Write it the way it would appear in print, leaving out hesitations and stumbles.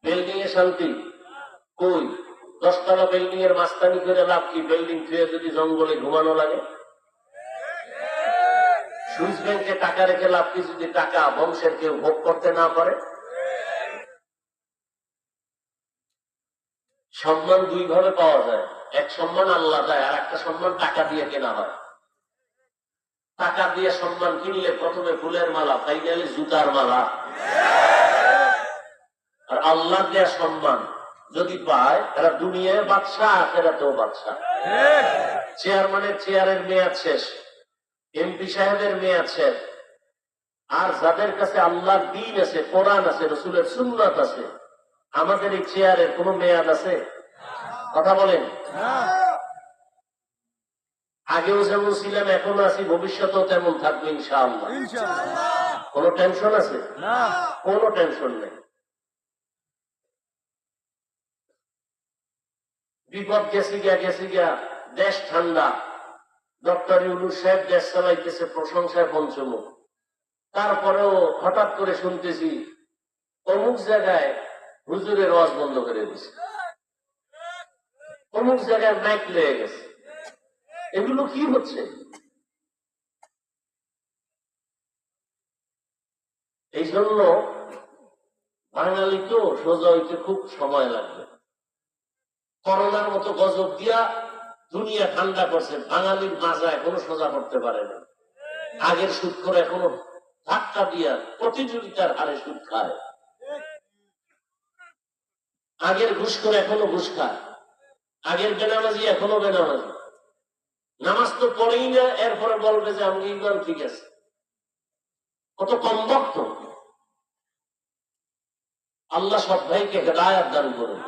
Building এ শান্তি কই? 10 তলা বিল্ডিং এর মাস্তানি করে লাভ কি? বিল্ডিং ছুঁয়ে যদি জঙ্গলে ঘুমানো লাগে। সুইস ব্যাংকে টাকা রেখে লাভ কি যদি টাকা বংশের কেউ ভোগ করতে না পারে? সম্মান দুই ভাবে পাওয়া যায়, এক সম্মান আল্লাহ দেয়, আর একটা সম্মান টাকা দিয়ে কেনা হয়। টাকা দিয়ে সম্মান কিনলে প্রথমে ফুলের মালা, ফাইনালি জুতার মালা। আর আল্লাহ দেয়া সম্মান যদি পায় এরা দুনিয়ায় বাদশাহ, আখেরাতেও বাদশাহ। চেয়ারম্যানের চেয়ারের মেয়াদ শেষ, এমপি সাহেবের মেয়াদ শেষ, আর যাদের কাছে আল্লাহর দ্বীন আছে, কোরআন আছে, রসুলের সুন্নাত আছে, আমাদের এই চেয়ারের কোন মেয়াদ আছে? কথা বলেন। আগেও যেমন ছিলাম এখনো আছি, ভবিষ্যতেও তেমন থাকবে ইনশাআল্লাহ। কোন টেনশন আছে? কোন টেনশন নেই। বিপদ গেছি গিয়া, দেশ ঠান্ডা, ডক্টর ইউনূস সাহেব দেশ চালাইতেছে প্রশংসায় পঞ্চমুখ। তারপরেও হঠাৎ করে শুনতেছি অমুক জায়গায় হুজুরের ওয়াজ বন্ধ করে দিছে, অমুক জায়গায় মাইক লেগে গেছে। এগুলো কি হচ্ছে? এই জন্য বাঙালি তো সোজা হইতে খুব সময় লাগবে। করোনার মতো গজব দিয়া দুনিয়া ঠান্ডা করছে, বাঙালির মাজা এখনো সোজা করতে পারে না। আগের সুদ করে এখনো ধাক্কা দিয়া প্রতিযোগিতার হারে সুদ খায়, আগের ঘুষ করে এখনো ঘুষ খায়, আগের বেনামাজি এখনো বেনামাজি। নামাজ তো পড়েই না, এরপরে বলবে যে আমি ইমান ঠিক আছে। কত কম বক্ত। আল্লাহ সব ভাইকে হেদায়াত দান করুন।